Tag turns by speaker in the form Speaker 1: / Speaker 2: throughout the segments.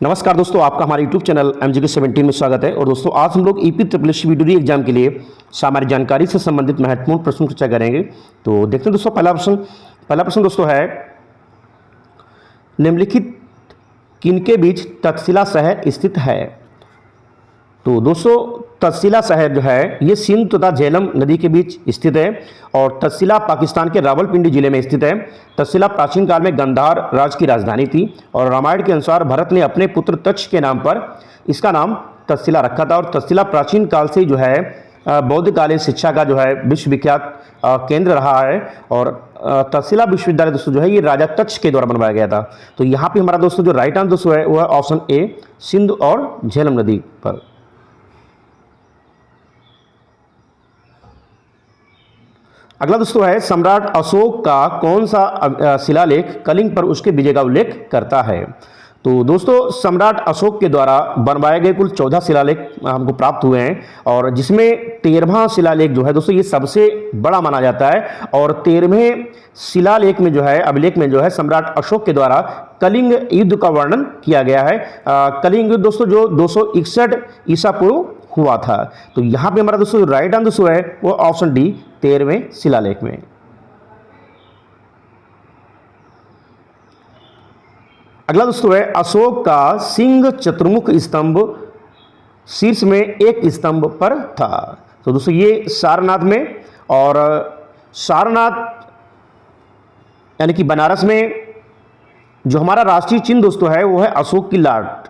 Speaker 1: नमस्कार दोस्तों, आपका हमारे YouTube चैनल MGK17 में स्वागत है। और दोस्तों आज हम लोग EP triple S video exam के लिए सामान्य जानकारी से संबंधित महत्वपूर्ण प्रश्न चर्चा करेंगे। तो देखते हैं दोस्तों, पहला प्रश्न दोस्तों है, निम्नलिखित किनके बीच तक्षशिला शहर स्थित है। तो दोस्तों तक्षशिला शहर जो है ये सिंध तथा झेलम नदी के बीच स्थित है और तक्षशिला पाकिस्तान के रावलपिंडी जिले में स्थित है। तक्षशिला प्राचीन काल में गांधार राज की राजधानी थी और रामायण के अनुसार भरत ने अपने पुत्र तक्ष के नाम पर इसका नाम तक्षशिला रखा था। और तक्षशिला प्राचीन काल से जो है बौद्धकालीन शिक्षा का जो है विश्वविख्यात केंद्र रहा है। और तक्षशिला विश्वविद्यालय दोस्तों जो है ये राजा तक्ष के द्वारा बनवाया गया था। तो यहाँ पे हमारा दोस्तों जो राइट आंसर दोस्तों है वो है ऑप्शन ए, सिंध और झेलम नदी पर। अगला दोस्तों है, सम्राट अशोक का कौन सा शिलालेख कलिंग पर उसके विजय का उल्लेख करता है। तो दोस्तों सम्राट अशोक के द्वारा बनवाए गए कुल 14 शिलालेख हमको प्राप्त हुए हैं और जिसमें 13वां शिलालेख जो है दोस्तों ये सबसे बड़ा माना जाता है। और 13वें शिलालेख में जो है अभिलेख में जो है सम्राट अशोक के द्वारा कलिंग युद्ध का वर्णन किया गया है। कलिंग युद्ध दोस्तों जो 261 ईसा पूर्व हुआ था। तो यहाँ पे हमारा दोस्तों राइट आंसर है वो ऑप्शन डी, 13वें शिलालेख में। अगला दोस्तों है, अशोक का सिंह चतुर्मुख स्तंभ शीर्ष में एक स्तंभ पर था। तो दोस्तों ये सारनाथ में, और सारनाथ यानी कि बनारस में जो हमारा राष्ट्रीय चिन्ह दोस्तों है वो है अशोक की लाट।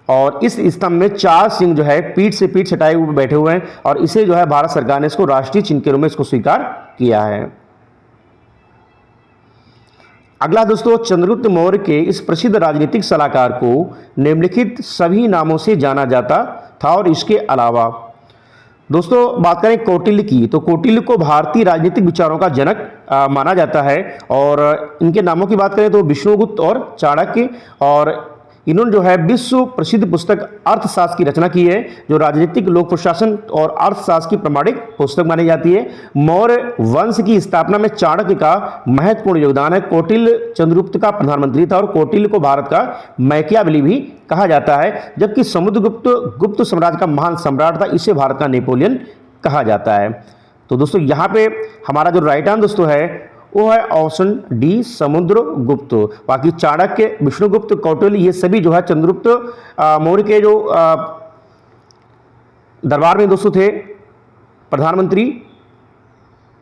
Speaker 1: और इस स्तंभ में 4 सिंह जो है पीठ से पीठ सटाए हुए बैठे हुए हैं और इसे जो है भारत सरकार ने इसको राष्ट्रीय चिन्ह के रूप में इसको स्वीकार किया है। अगला दोस्तों, चंद्रगुप्त मौर्य के इस प्रसिद्ध राजनीतिक सलाहकार को निम्नलिखित सभी नामों से जाना जाता था। और इसके अलावा दोस्तों बात करें कौटिल्य की, तो कौटिल्य को भारतीय राजनीतिक विचारों का जनक माना जाता है। और इनके नामों की बात करें तो विष्णुगुप्त और चाणक्य, और इन्होंने जो है विश्व प्रसिद्ध पुस्तक अर्थशास्त्र की रचना की है जो राजनीतिक लोक प्रशासन और अर्थशास्त्र की प्रमाणिक पुस्तक मानी जाती है। मौर्य वंश की स्थापना में चाणक्य का महत्वपूर्ण योगदान है। कौटिल्य चंद्रगुप्त का प्रधानमंत्री था और कौटिल्य को भारत का मैकियावेली भी कहा जाता है, जबकि समुद्रगुप्त गुप्त साम्राज्य का महान सम्राट था, इसे भारत का नेपोलियन कहा जाता है। तो दोस्तों यहाँ पे हमारा जो राइट आंसर दोस्तों है वो है ऑप्शन डी, समुद्रगुप्त। बाकी चाणक्य, विष्णुगुप्त, कौटिल्य ये सभी जो है चंद्रगुप्त मौर्य के जो दरबार में दोस्तों थे प्रधानमंत्री,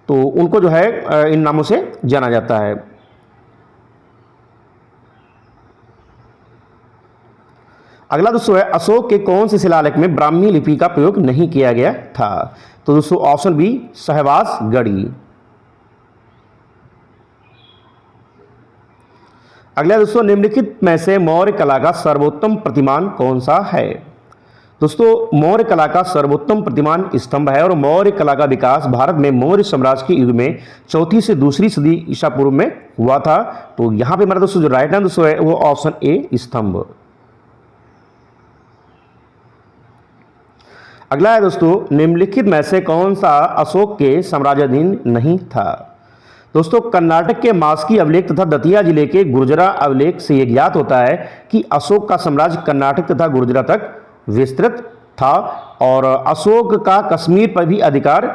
Speaker 1: तो उनको जो है इन नामों से जाना जाता है। अगला दोस्तों है, अशोक के कौन से शिलालेख में ब्राह्मी लिपि का प्रयोग नहीं किया गया था। तो दोस्तों ऑप्शन बी, सहवासगढ़ी। अगला दोस्तों, निम्नलिखित में से मौर्य कला का सर्वोत्तम प्रतिमान कौन सा है। दोस्तों मौर्य कला का सर्वोत्तम प्रतिमान स्तंभ है और मौर्य कला का विकास भारत में मौर्य साम्राज्य के युग में 4वीं से 2री सदी ईसा पूर्व में हुआ था। तो यहाँ पे हमारा दोस्तों जो राइट आंसर है वो ऑप्शन ए, स्तंभ। अगला है दोस्तों, निम्नलिखित में से कौन सा अशोक के साम्राज्याधीन नहीं था। दोस्तों कर्नाटक के मास्की अभिलेख तथा दतिया जिले के गुर्जरा अभिलेख से यह ज्ञात होता है कि अशोक का साम्राज्य कर्नाटक तथा गुर्जरा तक विस्तृत था और अशोक का कश्मीर पर भी अधिकार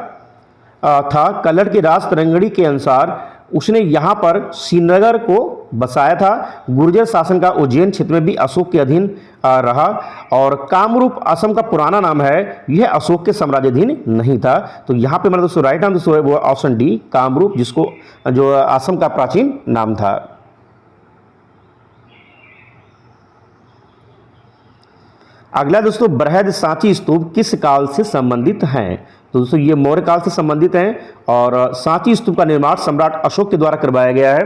Speaker 1: था। कल्लड़ के राज तरंगड़ी के अनुसार उसने यहाँ पर श्रीनगर को बसाया था। गुर्जर शासन का उज्जैन क्षेत्र में भी अशोक के अधीन रहा। और कामरूप असम का पुराना नाम है, यह अशोक के साम्राज्याधीन नहीं था। तो यहाँ पे हमारा दोस्तों राइट आंसर है वो ऑप्शन डी, कामरूप, जिसको जो असम का प्राचीन नाम था। अगला दोस्तों, बृहद सांची स्तूप किस काल से संबंधित हैं। तो दोस्तों ये मौर्य काल से संबंधित हैं और सांची स्तूप का निर्माण सम्राट अशोक के द्वारा करवाया गया है।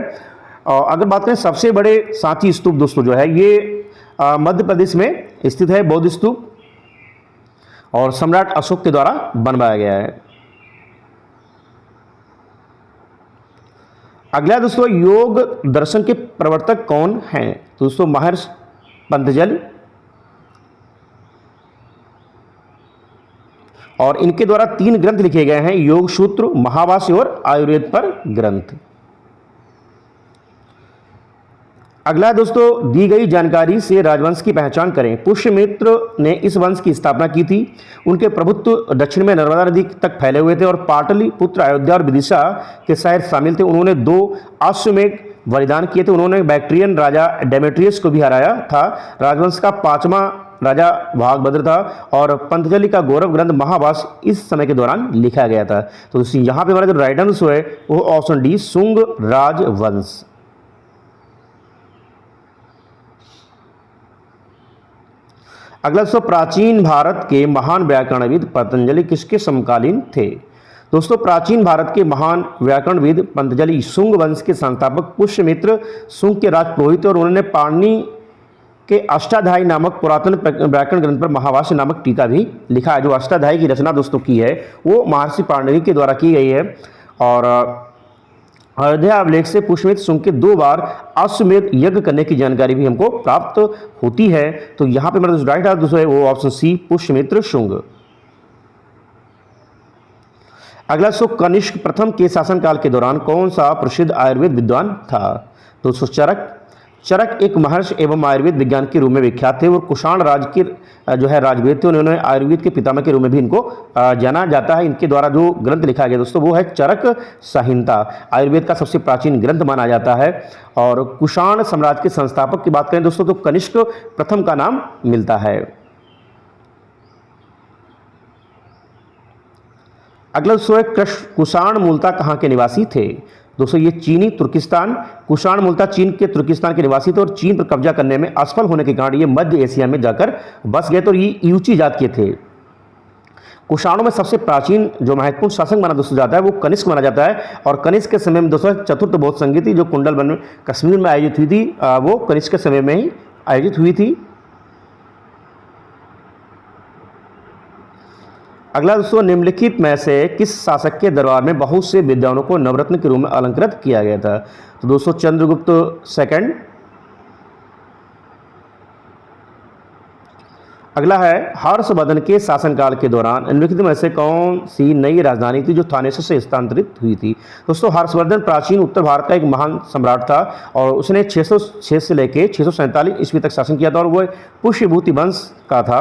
Speaker 1: और अगर बात करें सबसे बड़े सांची स्तूप दोस्तों जो है ये मध्य प्रदेश में स्थित है, बौद्ध स्तूप, और सम्राट अशोक के द्वारा बनवाया गया है। अगला दोस्तों, योग दर्शन के प्रवर्तक कौन हैं। तो दोस्तों महर्षि पतंजलि, और इनके द्वारा 3 ग्रंथ लिखे गए हैं, योग सूत्र, महाभाष्य और आयुर्वेद पर ग्रंथ। अगला है दोस्तों, दी गई जानकारी से राजवंश की पहचान करें। पुष्यमित्र ने इस वंश की स्थापना की थी। उनके प्रभुत्व दक्षिण में नर्मदा नदी तक फैले हुए थे और पाटलिपुत्र, अयोध्या और विदिशा के शहर शामिल थे। उन्होंने 2 अश्वमेध बलिदान किए थे। उन्होंने बैक्ट्रियन राजा डेमेट्रियस को भी हराया था। राजवंश का 5वां राजा भागभद्र था और पंतजलि का गौरव ग्रंथ महाभाष्य इस समय के दौरान लिखा गया था। तो यहाँ पे हमारा जो राइट आंसर है वो ऑप्शन डी, शुंग राजवंश। अगला दोस्तों, प्राचीन भारत के महान व्याकरणविद पतंजलि किसके समकालीन थे? दोस्तों, प्राचीन भारत के महान व्याकरणविद पतंजलि शुंग वंश के संस्थापक पुष्यमित्र शुंग के राजपुरोहित और उन्होंने पाणिनि के अष्टाध्यायी नामक पुरातन व्याकरण ग्रंथ पर महाभाष्य नामक टीका भी लिखा है। जो अष्टाध्यायी की रचना दोस्तों की है वो महर्षि पाणिनि के द्वारा की गई है। और अयोध्या अभिलेख से पुष्यमित्र शुंग के 2 बार अश्वमेध यज्ञ करने की जानकारी भी हमको प्राप्त होती है। तो यहाँ पे मेरा जो राइट आंसर है वो ऑप्शन सी, पुष्यमित्र शुंग। अगला सो, कनिष्क प्रथम के शासनकाल के दौरान कौन सा प्रसिद्ध आयुर्वेद विद्वान था? दोस्तों, चरक। चरक एक महर्षि एवं आयुर्वेद विज्ञान के रूप में विख्यात थे और कुषाण राज के जो है राजवेद थे। उन्होंने आयुर्वेद के पितामह के रूप में भी इनको जाना जाता है। इनके द्वारा जो ग्रंथ लिखा गया दोस्तों वो है चरक संहिता। आयुर्वेद का सबसे प्राचीन ग्रंथ माना जाता है। और कुषाण साम्राज्य के संस्थापक की बात करें दोस्तों तो कनिष्क प्रथम का नाम मिलता है। अगला कुषाण मूलतः कहाँ के निवासी थे? दोस्तों, ये चीनी तुर्किस्तान, कुषाण मूलतः चीन के तुर्किस्तान के निवासी थे और चीन पर कब्जा करने में असफल होने के कारण ये मध्य एशिया में जाकर बस गए थे और ये यूची जात के थे। कुषाणों में सबसे प्राचीन जो महत्वपूर्ण शासक माना दोस्तों जाता है वो कनिष्क माना जाता है। और कनिष्क के समय में दोस्तों चतुर्थ बौद्ध संधि थी जो कुंडलवन कश्मीर में आयोजित हुई थी, वो कनिष्क के समय में ही आयोजित हुई थी। अगला दोस्तों, निम्नलिखित में से किस शासक के दरबार में बहुत से विद्वानों को नवरत्न के रूप में अलंकृत किया गया था? तो दोस्तों, चंद्रगुप्त सेकंड। अगला है, हर्षवर्धन के शासनकाल के दौरान निम्नलिखित में से कौन सी नई राजधानी थी जो थानेसर से स्थानांतरित हुई थी? दोस्तों, हर्षवर्धन प्राचीन उत्तर भारत का एक महान सम्राट था और उसने 606 से लेकर 647 ईस्वी तक शासन किया था और वह पुष्यभूति वंश का था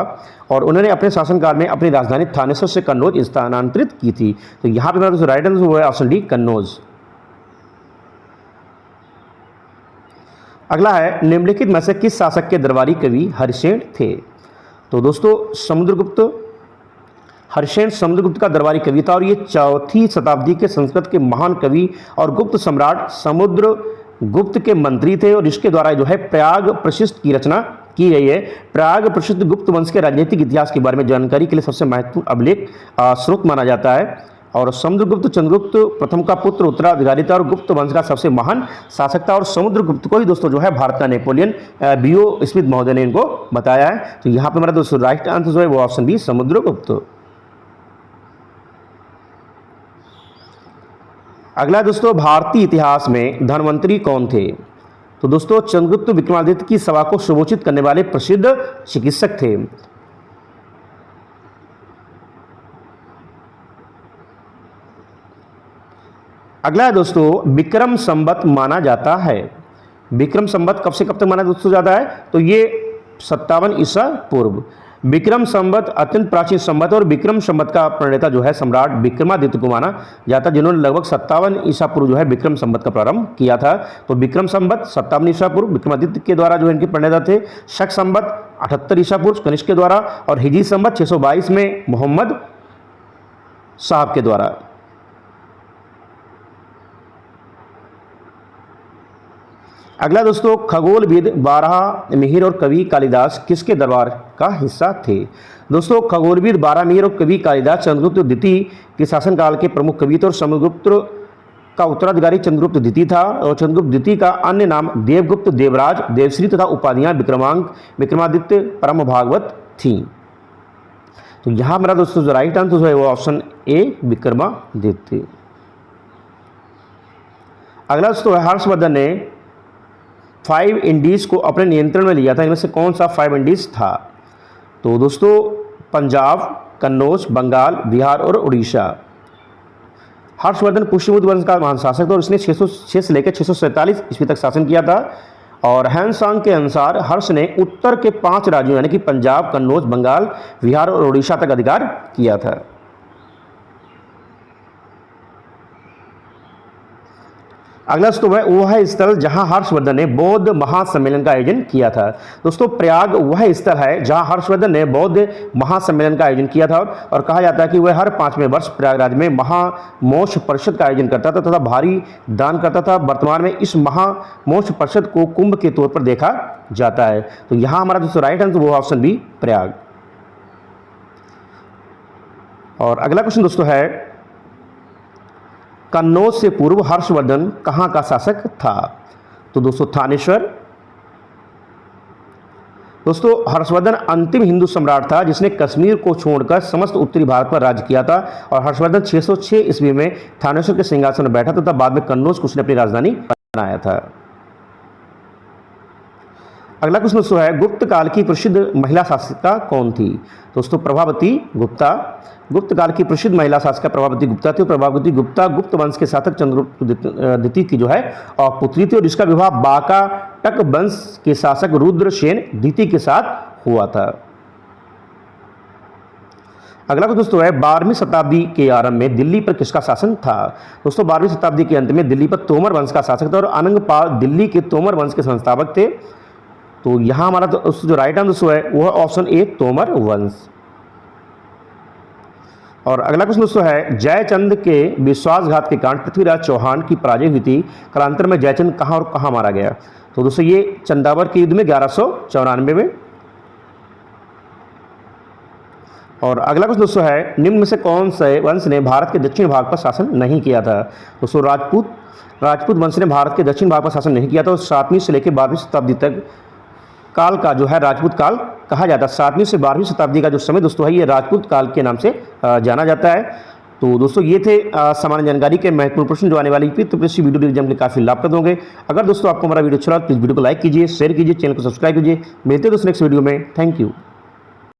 Speaker 1: और उन्होंने अपने शासनकाल में अपनी राजधानी थानेसर से कन्नौज स्थानांतरित की थी। तो यहाँ पे मेरा राइट आंसर हुआ है ऑप्शन डी, कन्नौज। अगला है, निम्नलिखित में से किस शासक के दरबारी कवि हरिसेन थे? तो दोस्तों, समुद्रगुप्त। हरिसेन समुद्रगुप्त का दरबारी कवि था और ये 4वीं शताब्दी के संस्कृत के महान कवि और गुप्त सम्राट समुद्रगुप्त के मंत्री थे और इसके द्वारा जो है प्रयाग प्रशिष्ट की रचना की गई है। प्रयाग प्रसिद्ध गुप्त वंश के राजनीतिक इतिहास के बारे में जानकारी के लिए सबसे महत्वपूर्ण अभिलेख स्रोत माना जाता है। और समुद्रगुप्त चंद्रगुप्त प्रथम का पुत्र उत्तराधिकारी था और गुप्त वंश का सबसे महान शासक था और समुद्रगुप्त को ही दोस्तों जो है भारत का नेपोलियन बीओ स्मिथ महोदय ने इनको बताया है। तो यहाँ पे मेरा दोस्तों राइट आंसर जो है वो ऑप्शन बी, समुद्रगुप्त। अगला दोस्तों, भारतीय इतिहास में धन्वंतरी कौन थे? तो दोस्तों, चंद्रगुप्त विक्रमादित्य की सभा को सुभोचित करने वाले प्रसिद्ध चिकित्सक थे। अगला है दोस्तों, विक्रम संवत माना जाता है। विक्रम संवत कब से कब तक माना दोस्तों जाता है? तो ये 57 ईसा पूर्व। विक्रम संवत अत्यंत प्राचीन संवत और विक्रम संवत का प्रणेता जो है सम्राट विक्रमादित्य को माना जाता है जिन्होंने लगभग 57 ईसा पूर्व जो है विक्रम संवत का प्रारंभ किया था। तो विक्रम संवत 57 ईसा पूर्व विक्रमादित्य के द्वारा जो इनके प्रणेता थे। शक संवत 78 ईसा पूर्व कनिष्क के द्वारा और हिजरी संवत 622 में मोहम्मद साहब के द्वारा। अगला दोस्तों, खगोलविद बारहमिहिर और कवि कालिदास किसके दरबार का हिस्सा थे? दोस्तों, खगोलविद बारहमिहिर और कवि कालिदास चंद्रगुप्त द्वितीय के शासनकाल के प्रमुख कवि थे और समुद्रगुप्त का उत्तराधिकारी चंद्रगुप्त द्वितीय था और चंद्रगुप्त द्वितीय का अन्य नाम देवगुप्त, देवराज, देवश्री तथा उपाधियां विक्रमांक, विक्रमादित्य, परम भागवत थी। तो यहाँ मेरा दोस्तों जो राइट आंसर है वो ऑप्शन ए, विक्रमादित्य। अगला दोस्तों, हर्षवर्धन ने 5 इंडीज को अपने नियंत्रण में लिया था। इनमें से कौन सा 5 इंडीज था? तो दोस्तों, पंजाब, कन्नौज, बंगाल, बिहार और उड़ीसा। हर्षवर्धन पुष्यभूति वंश का महान शासक था और इसने 606 से लेकर 647 ईस्वी तक शासन किया था और हैंसांग के अनुसार हर्ष ने उत्तर के 5 राज्यों यानी कि पंजाब, कन्नौज, बंगाल, बिहार और उड़ीसा तक अधिकार किया था। अगला तो वह स्थल जहां हर्षवर्धन ने बौद्ध महासम्मेलन का आयोजन किया था। दोस्तों प्रयाग वह स्थल है जहां हर्षवर्धन ने बौद्ध महासम्मेलन का आयोजन किया था और कहा जाता है कि वह हर 5वें वर्ष प्रयागराज में महामोक्ष परिषद का आयोजन करता था तथा भारी दान करता था। वर्तमान में इस महामोक्ष परिषद को कुंभ के तौर पर देखा जाता है। तो यहाँ हमारा दोस्तों राइट आंसर वो ऑप्शन बी प्रयाग। और अगला क्वेश्चन दोस्तों है कन्नौज से पूर्व हर्षवर्धन कहाँ का शासक था? तो दोस्तों थानेश्वर। दोस्तों हर्षवर्धन अंतिम हिंदू सम्राट था जिसने कश्मीर को छोड़कर समस्त उत्तरी भारत पर राज्य किया था और हर्षवर्धन 606 ईस्वी में थानेश्वर के सिंहासन में बैठा था तथा बाद में कन्नौज को उसने अपनी राजधानी बनाया था। अगला क्वेश्चन दोस्तों है गुप्त काल की प्रसिद्ध महिला शासिका कौन थी? दोस्तों प्रभावती गुप्ता। गुप्त काल की प्रसिद्ध महिला शासिका प्रभावती गुप्ता थी। प्रभावती गुप्ता गुप्त वंश के शासक चंद्रगुप्त द्वितीय की जो है पुत्री थी और इसका विवाह बाकाटक वंश के शासक रुद्रसेन द्वितीय के साथ हुआ था। अगला क्वेश्चन दोस्तों है 12वीं शताब्दी के आरंभ में दिल्ली पर किसका शासन था? दोस्तों 12वीं शताब्दी के अंत में दिल्ली पर तोमर वंश का शासक था और अनंगपाल दिल्ली के तोमर वंश के संस्थापक थे। तो यहाँ हमारा जो राइट आंसर है वह ऑप्शन ए तोमर वंश। और अगला क्वेश्चन दोस्तों है जयचंद के विश्वासघात के कारण पृथ्वीराज चौहान की पराजय हुई थी। कालांतर में जयचंद कहाँ और कहाँ मारा गया? तो दोस्तों ये चंदावर के युद्ध में 1194 में। और अगला क्वेश्चन दोस्तों है निम्न में से कौन से वंश ने भारत के दक्षिण भाग पर शासन नहीं किया था? दोस्तों राजपूत वंश ने भारत के दक्षिण भाग पर शासन नहीं किया था और 7वीं से लेकर 12वीं शताब्दी तक काल का जो है राजपूत काल कहा जाता है। 7वीं से 12वीं शताब्दी का जो समय दोस्तों है ये राजपूत काल के नाम से जाना जाता है। तो दोस्तों ये थे सामान्य जानकारी के महत्वपूर्ण प्रश्न जो आने वाली थी। तो इस वीडियो एग्जाम के काफी लाभप्रद होंगे। अगर दोस्तों आपको हमारा वीडियो अच्छा लगा प्लीज वीडियो को लाइक कीजिए, शेयर कीजिए, चैनल को सब्सक्राइब कीजिए। मिलते हैं दोस्तों नेक्स्ट वीडियो में। Thank you.